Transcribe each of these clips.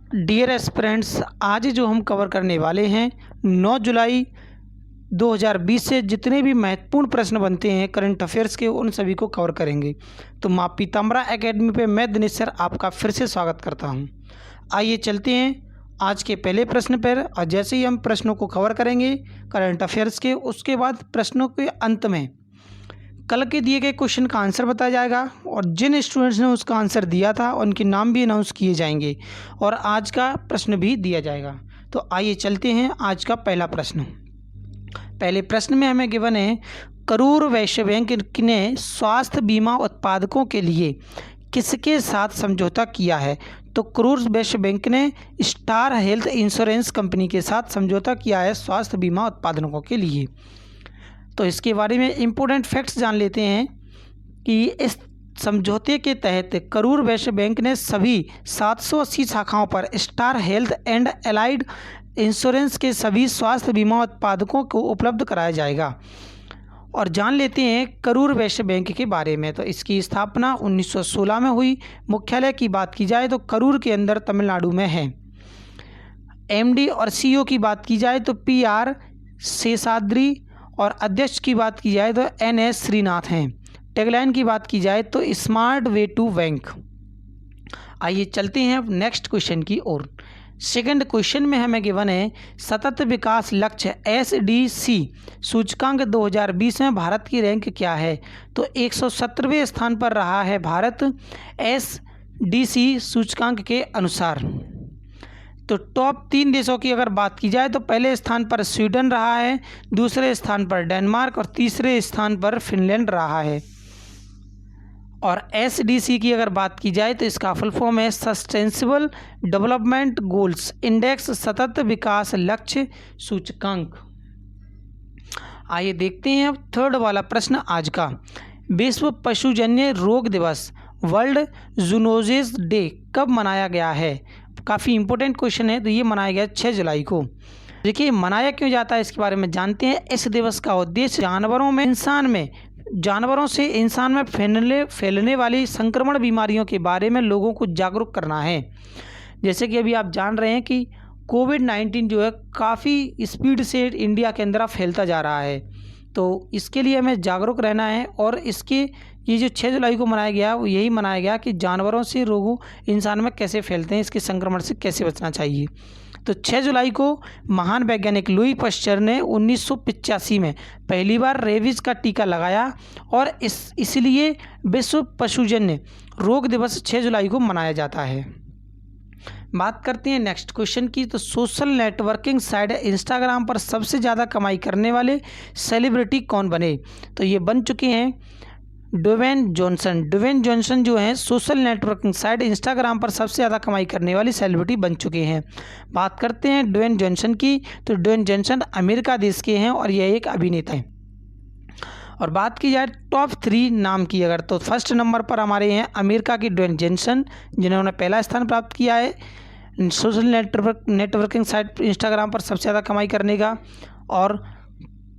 Dear aspirants, आज जो हम कवर करने वाले हैं 9 जुलाई 2020 से जितने भी महत्वपूर्ण प्रश्न बनते हैं करंट अफेयर्स के, उन सभी को कवर करेंगे। तो माँ पीताम्बरा एकेडमी पे मैं दिनेश सर आपका फिर से स्वागत करता हूँ। आइए चलते हैं आज के पहले प्रश्न पर। और जैसे ही हम प्रश्नों को कवर करेंगे करंट अफेयर्स के, उसके बाद प्रश्नों के अंत में कल के दिए गए क्वेश्चन का आंसर बताया जाएगा और जिन स्टूडेंट्स ने उसका आंसर दिया था उनके नाम भी अनाउंस किए जाएंगे और आज का प्रश्न भी दिया जाएगा। तो आइए चलते हैं आज का पहला प्रश्न। पहले प्रश्न में हमें गिवन है, करूर वैश्य बैंक ने स्वास्थ्य बीमा उत्पादकों के लिए किसके साथ समझौता किया है? तो करूर वैश्य बैंक ने स्टार हेल्थ इंश्योरेंस कंपनी के साथ समझौता किया है स्वास्थ्य बीमा उत्पादकों के लिए। तो इसके बारे में इम्पोर्टेंट फैक्ट्स जान लेते हैं कि इस समझौते के तहत करूर वैश्य बैंक ने सभी 780 शाखाओं पर star health and allied insurance के सभी स्वास्थ्य बीमा उत्पादकों को उपलब्ध कराया जाएगा। और जान लेते हैं करूर वैश्य बैंक के बारे में। तो इसकी स्थापना 1916 में हुई। मुख्यालय की बात की जाए तो करूर के अंदर तमिलनाडु में है। एमडी और सीईओ की बात की जाए तो पीआर शेषाद्री और अध्यक्ष की बात की जाए तो एनएस श्रीनाथ हैं। टैगलाइन की बात की जाए तो स्मार्ट वे टू बैंक। आइए चलते हैं अब नेक्स्ट क्वेश्चन की ओर। सेकंड क्वेश्चन में हमें गिवन है, सतत विकास लक्ष्य एसडीसी सूचकांक 2020 में भारत की रैंक क्या है? तो 117वें स्थान पर रहा है भारत एसडीसी सूचकांक के अनुसार। तो टॉप 3 देशों की अगर बात की जाए तो पहले स्थान पर स्वीडन रहा है, दूसरे स्थान पर डेनमार्क और तीसरे स्थान पर फिनलैंड रहा है। और एसडीसी की अगर बात की जाए तो इसका फुल फॉर्म है सस्टेनेबल डेवलपमेंट गोल्स इंडेक्स, सतत विकास लक्ष्य सूचकांक। आइए देखते हैं अब थर्ड वाला प्रश्न आज का। विश्व पशुजन्य रोग दिवस वर्ल्ड जूनोसिस डे कब मनाया गया है? काफ़ी इंपॉर्टेंट क्वेश्चन है। तो ये मनाया गया 6 जुलाई को। देखिए मनाया क्यों जाता है इसके बारे में जानते हैं। इस दिवस का उद्देश्य जानवरों से इंसान में फैलने वाली संक्रमण बीमारियों के बारे में लोगों को जागरूक करना है। जैसे कि अभी आप जान रहे हैं कि कोविड-19 जो है काफ़ी स्पीड से इंडिया के अंदर फैलता जा रहा है। तो इसके लिए हमें जागरूक रहना है और इसके ये जो 6 जुलाई को मनाया गया वो यही मनाया गया कि जानवरों से रोगों इंसान में कैसे फैलते हैं, इसके संक्रमण से कैसे बचना चाहिए। तो 6 जुलाई को महान वैज्ञानिक लुई पाश्चर ने 1985 में पहली बार रेबीज का टीका लगाया और इसलिए विश्व पशुजन्य रोग दिवस 6 जुलाई को मनाया जाता है। बात करते हैं नेक्स्ट क्वेश्चन की। तो सोशल नेटवर्किंग साइट इंस्टाग्राम पर सबसे ज़्यादा कमाई करने वाले सेलिब्रिटी कौन बने? तो ये बन चुके हैं ड्वेन जॉनसन जो हैं सोशल नेटवर्किंग साइट इंस्टाग्राम पर सबसे ज़्यादा कमाई करने वाली सेलिब्रिटी बन चुके हैं। बात करते हैं ड्वेन जॉनसन की। तो ड्वेन जॉनसन अमेरिका देश के हैं और यह एक अभिनेता है। और बात की जाए टॉप 3 नाम की अगर, तो फर्स्ट नंबर पर हमारे हैं अमेरिका की ड्वेन जॉनसन जिन्होंने पहला स्थान प्राप्त किया है सोशल नेटवर्किंग साइट इंस्टाग्राम पर सबसे ज़्यादा कमाई करने का। और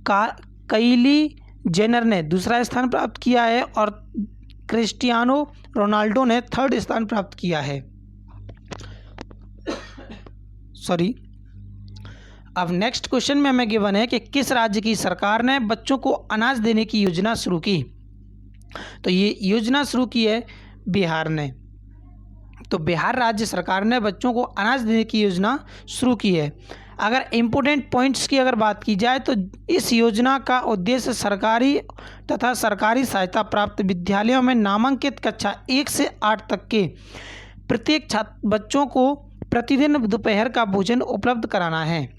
काइली जेनर ने दूसरा स्थान प्राप्त किया है और क्रिस्टियानो रोनाल्डो ने थर्ड स्थान प्राप्त किया है। अब नेक्स्ट क्वेश्चन में हमें गिवन है कि किस राज्य की सरकार ने बच्चों को अनाज देने की योजना शुरू की? तो ये योजना शुरू की है बिहार ने। तो बिहार राज्य सरकार ने बच्चों को अनाज देने की योजना शुरू की है। अगर इम्पोर्टेंट पॉइंट्स की अगर बात की जाए तो इस योजना का उद्देश्य सरकारी तथा सरकारी सहायता प्राप्त विद्यालयों में नामांकित कक्षा 1 से 8 तक के प्रत्येक बच्चों को प्रतिदिन दोपहर का भोजन उपलब्ध कराना है।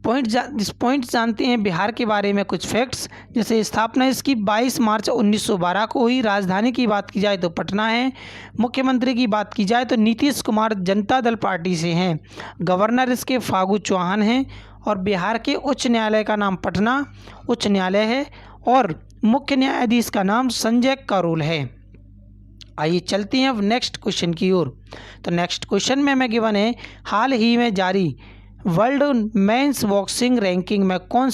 पॉइंट जानते हैं बिहार के बारे में कुछ फैक्ट्स। जैसे स्थापना इसकी 22 मार्च 1912 को हुई। राजधानी की बात की जाए तो पटना है। मुख्यमंत्री की बात की जाए तो नीतीश कुमार जनता दल पार्टी से हैं। गवर्नर इसके फागू चौहान हैं। और बिहार के उच्च न्यायालय का नाम पटना उच्च न्यायालय है और मुख्य न्यायाधीश का नाम संजय करोल है। आइए चलते हैं अब नेक्स्ट क्वेश्चन की ओर। तो नेक्स्ट क्वेश्चन में हमें गिवन है, हाल ही में जारी वर्ल्ड मेंस बॉक्सिंग रैंकिंग में कौन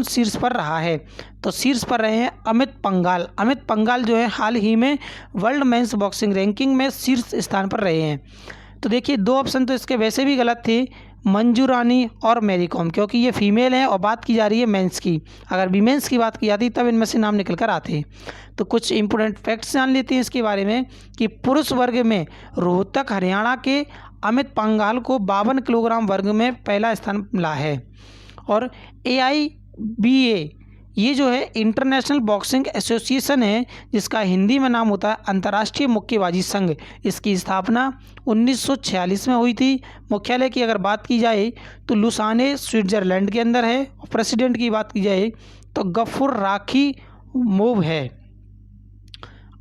शीर्ष पर रहा है? तो शीर्ष पर रहे हैं अमित पंघाल जो है हाल ही में वर्ल्ड मेंस बॉक्सिंग रैंकिंग में शीर्ष स्थान पर रहे हैं। तो देखिए 2 ऑप्शन तो इसके वैसे भी गलत थे, मंजू रानी और मैरी कॉम, क्योंकि ये फीमेल है और बात की जा रही है मेंस की। अगर वीमेंस की बात की जाती तब इनमें से नाम निकल कर आते। तो कुछ इंपॉर्टेंट फैक्ट्स जान लेते हैं इसके बारे में कि पुरुष वर्ग में रोहतक हरियाणा के अमित पंघाल को 52 किलोग्राम वर्ग में पहला स्थान मिला है। और AIBA ये जो है इंटरनेशनल बॉक्सिंग एसोसिएशन है, जिसका हिंदी में नाम होता है अंतर्राष्ट्रीय मुक्केबाजी संघ। इसकी स्थापना 1946 में हुई थी। मुख्यालय की अगर बात की जाए तो लुसाने स्विट्जरलैंड के अंदर है। और प्रेसिडेंट की बात की जाए तो गफूर राखीमोव है।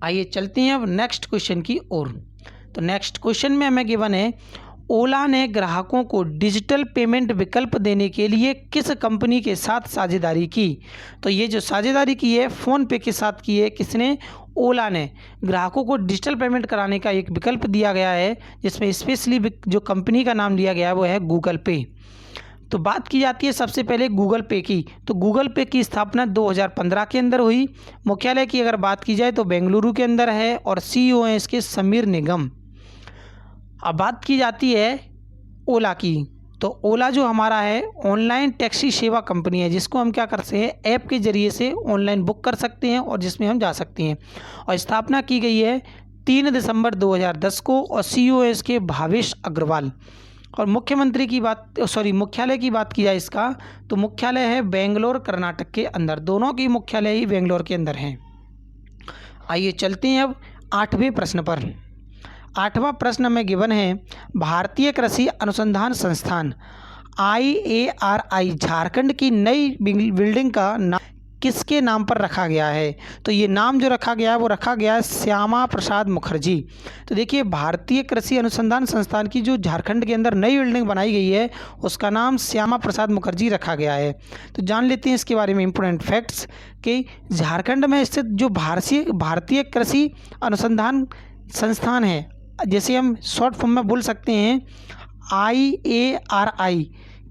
आइए चलते हैं अब नेक्स्ट क्वेश्चन की ओर। तो नेक्स्ट क्वेश्चन में हमें गिवन है, ओला ने ग्राहकों को डिजिटल पेमेंट विकल्प देने के लिए किस कंपनी के साथ साझेदारी की। तो ये जो साझेदारी की है फ़ोन पे के साथ की है। किसने? ओला ने। ग्राहकों को डिजिटल पेमेंट कराने का एक विकल्प दिया गया है, जिसमें स्पेशली जो कंपनी का नाम लिया गया है वो है गूगल पे। तो बात की जाती है सबसे पहले गूगल पे की। तो गूगल पे की स्थापना 2015 के अंदर हुई। मुख्यालय की अगर बात की जाए तो बेंगलुरु के अंदर है और CEO हैं इसके समीर निगम। अब बात की जाती है ओला की। तो ओला जो हमारा है ऑनलाइन टैक्सी सेवा कंपनी है, जिसको हम क्या करते हैं ऐप के ज़रिए से ऑनलाइन बुक कर सकते हैं और जिसमें हम जा सकते हैं। और स्थापना की गई है 3 दिसंबर 2010 को और CEO है इसके भावेश अग्रवाल। और मुख्यमंत्री की बात मुख्यालय की बात की जाए इसका, तो मुख्यालय है बेंगलोर कर्नाटक के अंदर। दोनों की मुख्यालय ही बेंगलोर के अंदर हैं। आइए चलते हैं अब 8वें प्रश्न पर। 8वां प्रश्न में गिवन है, भारतीय कृषि अनुसंधान संस्थान IARI झारखंड की नई बिल्डिंग का नाम किसके नाम पर रखा गया है। तो ये नाम जो रखा गया है वो रखा गया है श्यामा प्रसाद मुखर्जी। तो देखिए भारतीय कृषि अनुसंधान संस्थान की जो झारखंड के अंदर नई बिल्डिंग बनाई गई है उसका नाम श्यामा प्रसाद मुखर्जी रखा गया है। तो जान लेते हैं इसके बारे में इंपॉर्टेंट फैक्ट्स कि झारखंड में स्थित जो भारतीय कृषि अनुसंधान संस्थान है, जैसे हम शॉर्ट फॉर्म में बोल सकते हैं IARI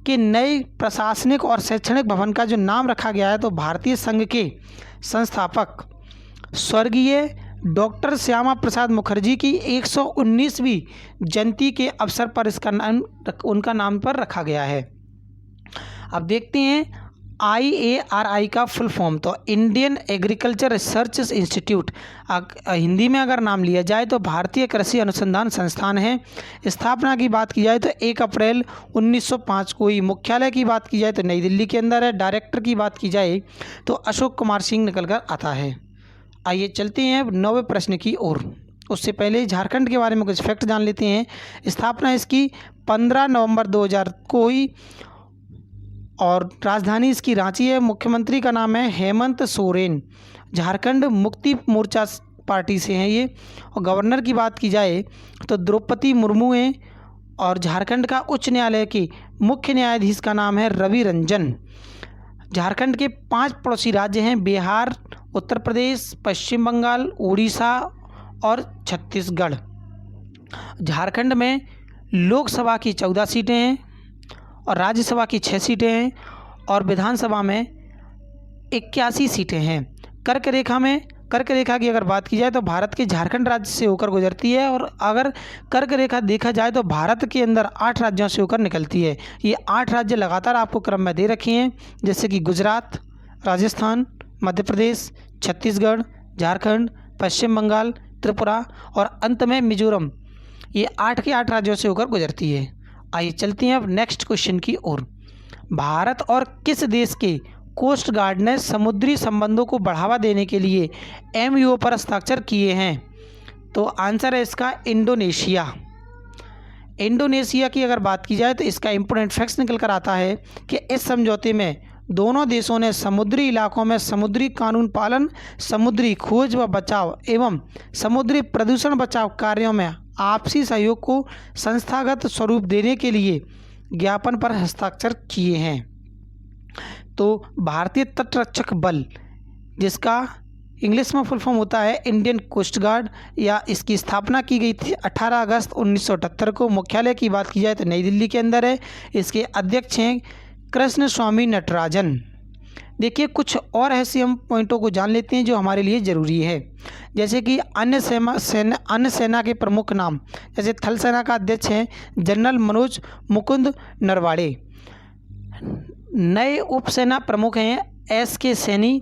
के नए प्रशासनिक और शैक्षणिक भवन का जो नाम रखा गया है तो भारतीय संघ के संस्थापक स्वर्गीय डॉक्टर श्यामा प्रसाद मुखर्जी की 119वीं जयंती के अवसर पर इसका नाम उनका नाम पर रखा गया है। अब देखते हैं IARI का फुल फॉर्म। तो Indian agriculture research institute, Hindi में अगर नाम लिया जाए तो भारतीय कृषि अनुसंधान संस्थान है। स्थापना की बात की जाए तो 1 अप्रैल 1905 को हुई। मुख्यालय की बात की जाए तो नई दिल्ली के अंदर है। डायरेक्टर की बात की जाए तो अशोक कुमार सिंह निकल कर आता है। आइए चलते हैं 9वें प्रश्न की ओर। उससे पहले झारखंड के बारे में कुछ फैक्ट जान लेते हैं। स्थापना इसकी 15 नवंबर 2000 को हुई और राजधानी इसकी रांची है। मुख्यमंत्री का नाम है हेमंत सोरेन। झारखंड मुक्ति मोर्चा पार्टी से हैं ये। और गवर्नर की बात की जाए तो द्रौपदी मुर्मू हैं। और झारखंड का उच्च न्यायालय के मुख्य न्यायाधीश का नाम है रवि रंजन। झारखंड के 5 पड़ोसी राज्य हैं, बिहार, उत्तर प्रदेश, पश्चिम बंगाल, उड़ीसा और छत्तीसगढ़। झारखंड में लोकसभा की 14 सीटें हैं और राज्यसभा की 6 सीटें हैं और विधानसभा में 81 सीटें हैं। कर्क रेखा की अगर बात की जाए तो भारत के झारखंड राज्य से होकर गुजरती है। और अगर कर्क रेखा देखा जाए तो भारत के अंदर 8 राज्यों से होकर निकलती है। ये 8 राज्य लगातार आपको क्रम में दे रखे हैं, जैसे कि गुजरात, राजस्थान, मध्य प्रदेश, छत्तीसगढ़, झारखंड, पश्चिम बंगाल, त्रिपुरा और अंत में मिजोरम। ये 8 के 8 राज्यों से होकर गुजरती है। आइए चलते हैं अब नेक्स्ट क्वेश्चन की ओर। भारत और किस देश के कोस्ट गार्ड ने समुद्री संबंधों को बढ़ावा देने के लिए MOU पर हस्ताक्षर किए हैं। तो आंसर है इसका इंडोनेशिया। इंडोनेशिया की अगर बात की जाए तो इसका इंपॉर्टेंट फैक्ट्स निकल कर आता है कि इस समझौते में दोनों देशों ने समुद्री इलाकों में समुद्री कानून पालन, समुद्री खोज व बचाव एवं समुद्री प्रदूषण बचाव कार्यों में आपसी सहयोग को संस्थागत स्वरूप देने के लिए ज्ञापन पर हस्ताक्षर किए हैं। तो भारतीय तटरक्षक बल, जिसका इंग्लिश में फुल फॉर्म होता है इंडियन कोस्ट गार्ड, या इसकी स्थापना की गई थी 18 अगस्त 1978 को। मुख्यालय की बात की जाए तो नई दिल्ली के अंदर है। इसके अध्यक्ष हैं कृष्ण स्वामी नटराजन। देखिए कुछ और ऐसे हम पॉइंटों को जान लेते हैं जो हमारे लिए ज़रूरी है, जैसे कि अन्य सेना के प्रमुख नाम। जैसे थल सेना का अध्यक्ष हैं जनरल मनोज मुकुंद नरवाणे। नए उप सेना प्रमुख हैं SK सैनी,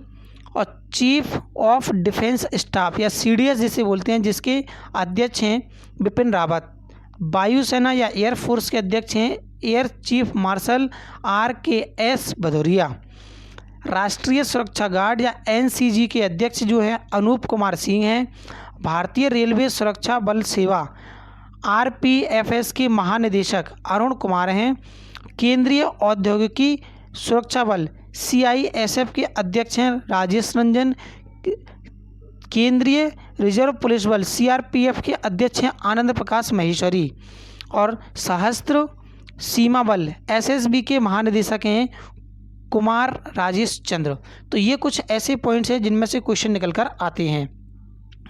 और चीफ ऑफ डिफेंस स्टाफ या CDS जिसे बोलते हैं, जिसके अध्यक्ष हैं बिपिन रावत। वायुसेना या एयरफोर्स के अध्यक्ष हैं air chief marshal RKS Bhadauria. राष्ट्रीय सुरक्षा गार्ड या NCG के अध्यक्ष जो है अनूप कुमार सिंह हैं। भारतीय रेलवे सुरक्षा बल सेवा RPFS के महानिदेशक अरुण कुमार हैं। केंद्रीय औद्योगिकी सुरक्षा बल CISF के अध्यक्ष हैं राजेश रंजन। केंद्रीय रिजर्व पुलिस बल CRPF के अध्यक्ष हैं आनंद प्रकाश महेश्वरी। और सशस्त्र सीमा बल SSB के महानिदेशक हैं कुमार राजेश चंद्र। तो ये कुछ ऐसे पॉइंट्स हैं जिनमें से क्वेश्चन निकल कर आते हैं।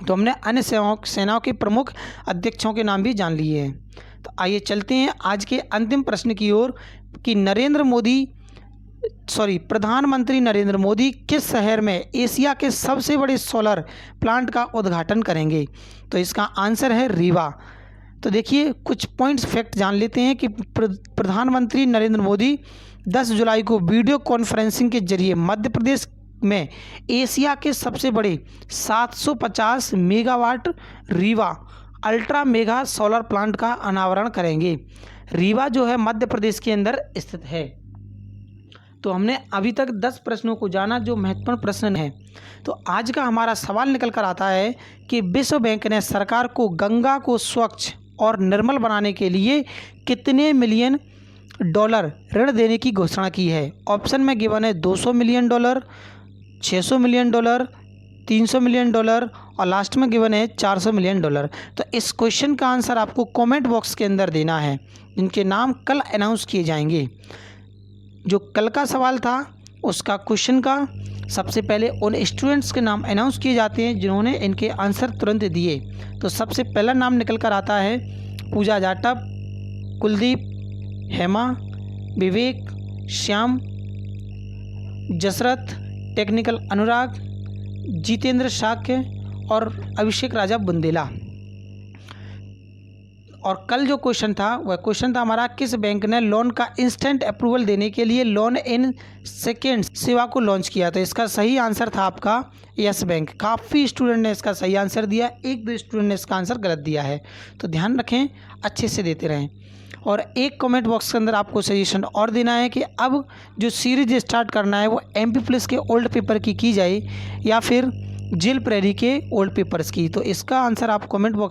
तो हमने अन्य सेनाओं के प्रमुख अध्यक्षों के नाम भी जान लिए हैं। तो आइए चलते हैं आज के अंतिम प्रश्न की ओर कि प्रधानमंत्री नरेंद्र मोदी किस शहर में एशिया के सबसे बड़े सोलर प्लांट का उद्घाटन करेंगे? तो इसका आंसर है रीवा। तो देखिए कुछ पॉइंट्स फैक्ट जान लेते हैं कि प्रधानमंत्री नरेंद्र मोदी 10 जुलाई को वीडियो कॉन्फ्रेंसिंग के जरिए मध्य प्रदेश में एशिया के सबसे बड़े 750 megawatt Rewa ultra mega solar plant का अनावरण करेंगे। रीवा जो है मध्य प्रदेश के अंदर स्थित है। तो हमने अभी तक 10 प्रश्नों को जाना जो महत्वपूर्ण प्रश्न हैं। तो आज का हमारा सवाल निकल कर आता है कि विश्व बैंक ने सरकार को गंगा को स्वच्छ और निर्मल बनाने के लिए कितने मिलियन डॉलर ऋण देने की घोषणा की है? ऑप्शन में गिवन है 200 million dollar, 600 million dollar, 300 million dollar और लास्ट में गिवन है 400 मिलियन डॉलर। तो इस क्वेश्चन का आंसर आपको कमेंट बॉक्स के अंदर देना है, जिनके नाम कल अनाउंस किए जाएंगे। जो कल का सवाल था उसका क्वेश्चन का सबसे पहले उन स्टूडेंट्स के नाम अनाउंस किए जाते हैं जिन्होंने इनके आंसर तुरंत दिए। तो सबसे पहला नाम निकल कर आता है पूजा जाटव, कुलदीप, हेमा, विवेक, श्याम, जसरथ, टेक्निकल अनुराग, जितेंद्र शाक्य और अभिषेक राजा बुंदेला। और कल जो क्वेश्चन था वह क्वेश्चन था हमारा किस बैंक ने लोन का इंस्टेंट अप्रूवल देने के लिए लोन इन सेकेंड्स सेवा को लॉन्च किया? तो इसका सही आंसर था आपका यस बैंक। काफ़ी स्टूडेंट ने इसका सही आंसर दिया, 1-2 स्टूडेंट ने इसका आंसर गलत दिया है। तो ध्यान रखें, अच्छे से देते रहें। और एक कमेंट बॉक्स के अंदर आपको सजेशन और देना है कि अब जो सीरीज स्टार्ट करना है वो MP पुलिस के ओल्ड पेपर की जाए या फिर जेल प्रेरी के ओल्ड पेपर्स की। तो इसका आंसर आप कमेंट बॉक्स